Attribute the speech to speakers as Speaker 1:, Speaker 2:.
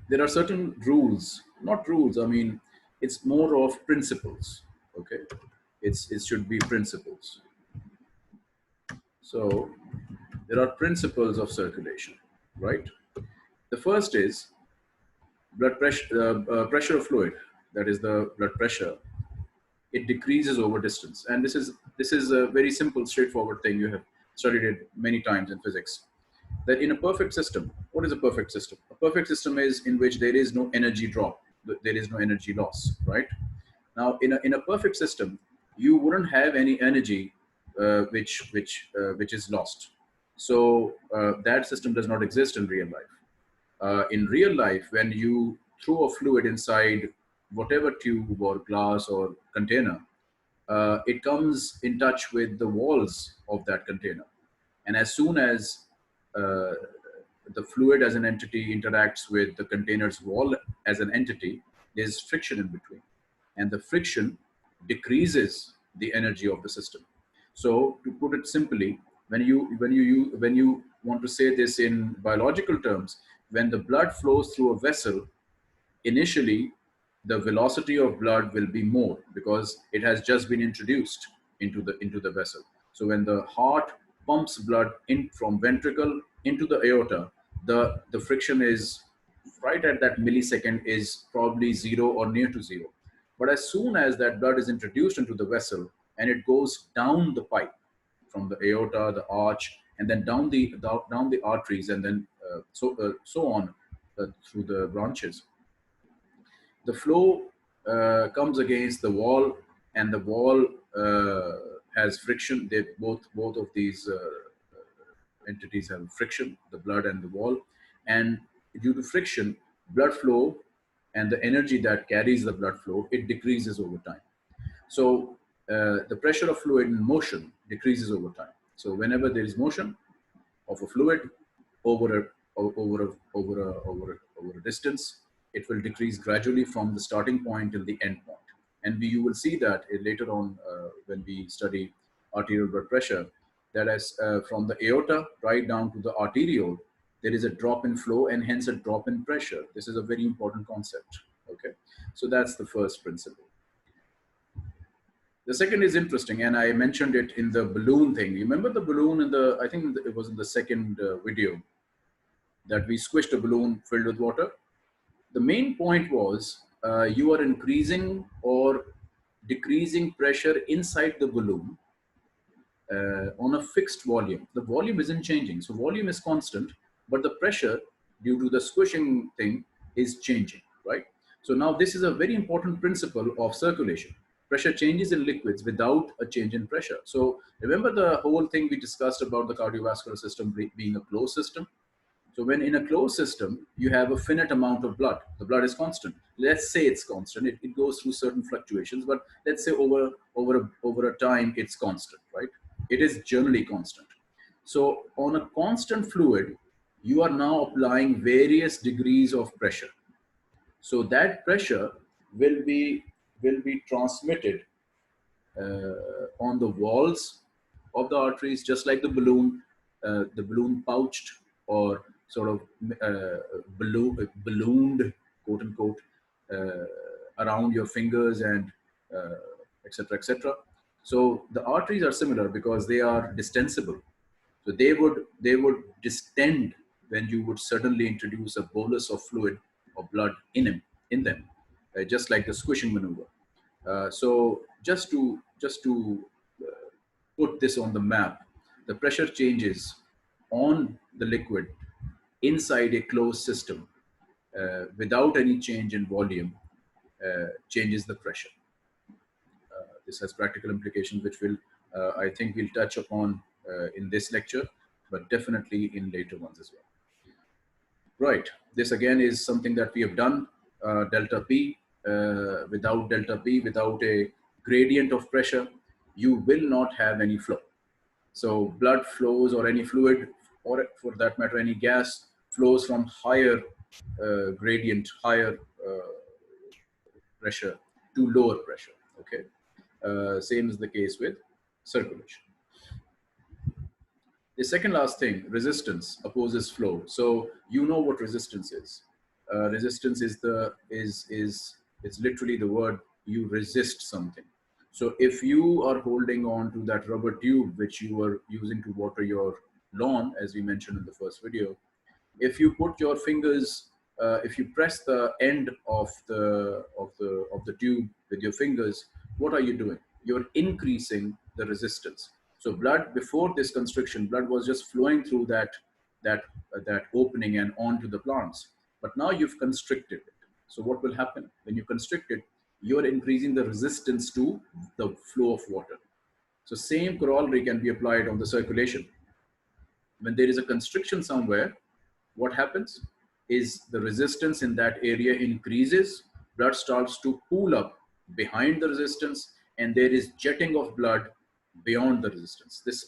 Speaker 1: there are certain rules, not rules, I mean, it's more of principles, okay? It should be principles. So there are principles of circulation, right? The first is blood pressure, pressure of fluid, that is the blood pressure, it decreases over distance. And this is a very simple, straightforward thing. You have studied it many times in physics. That in a perfect system, what is a perfect system? A perfect system is in which there is no energy drop, there is no energy loss, right? Now, in a perfect system, you wouldn't have any energy which is lost. So that system does not exist in real life. In real life, when you throw a fluid inside whatever tube or glass or container, it comes in touch with the walls of that container. And as soon as uh, the fluid as an entity interacts with the container's wall as an entity, there's friction in between. And the friction decreases the energy of the system. So to put it simply, when you want to say this in biological terms, when the blood flows through a vessel, initially the velocity of blood will be more because it has just been introduced into the vessel. So when the heart pumps blood in from ventricle into the aorta, the friction is right at that millisecond is probably zero or near to zero. But as soon as that blood is introduced into the vessel and it goes down the pipe from the aorta, the arch, and then down the arteries, and then so on through the branches, the flow comes against the wall, and the wall has friction. They both of these entities have friction, the blood and the wall, and due to friction, blood flow and the energy that carries the blood flow, it decreases over time. So the pressure of fluid in motion decreases over time. So whenever there is motion of a fluid over over a distance, it will decrease gradually from the starting point till the end point. And you will see that later on when we study arterial blood pressure, that as from the aorta right down to the arteriole, there is a drop in flow and hence a drop in pressure. This is a very important concept. Okay, so that's the first principle. The second is interesting, and I mentioned it in the balloon thing. You remember the balloon in the, I think it was in the second video, that we squished a balloon filled with water. The main point was you are increasing or decreasing pressure inside the balloon on a fixed volume. The volume isn't changing. So volume is constant, but the pressure due to the squishing thing is changing, right? So now this is a very important principle of circulation. Pressure changes in liquids without a change in pressure. So remember the whole thing we discussed about the cardiovascular system being a closed system. So when in a closed system, you have a finite amount of blood. The blood is constant. Let's say it's constant. It goes through certain fluctuations, but let's say over a time, it's constant, right? It is generally constant. So on a constant fluid, you are now applying various degrees of pressure. So that pressure will be transmitted on the walls of the arteries, just like the balloon pouched or sort of ballooned, quote unquote, around your fingers and etc. etc. So the arteries are similar because they are distensible. So they would distend when you would suddenly introduce a bolus of fluid or blood in them, just like the squishing maneuver. So just to put this on the map, the pressure changes on the liquid inside a closed system without any change in volume changes the pressure. This has practical implications, which I think we'll touch upon in this lecture, but definitely in later ones as well. Right. This again is something that we have done. Delta P, without delta P, without a gradient of pressure, you will not have any flow. So blood flows, or any fluid, or for that matter, any gas flows from higher gradient, higher pressure to lower pressure. Okay. Same is the case with circulation. The second last thing, resistance opposes flow. So you know what resistance is. resistance is it's literally the word you resist something. So if you are holding on to that rubber tube which you were using to water your lawn, as we mentioned in the first video, if you put your fingers, if you press the end of the tube with your fingers, what are you doing? You're increasing the resistance. So blood, before this constriction, blood was just flowing through that opening and onto the plants. But now you've constricted it. So what will happen when you constrict it? You're increasing the resistance to the flow of water. So same corollary can be applied on the circulation. When there is a constriction somewhere, what happens is the resistance in that area increases, blood starts to pool up behind the resistance, and there is jetting of blood beyond the resistance. This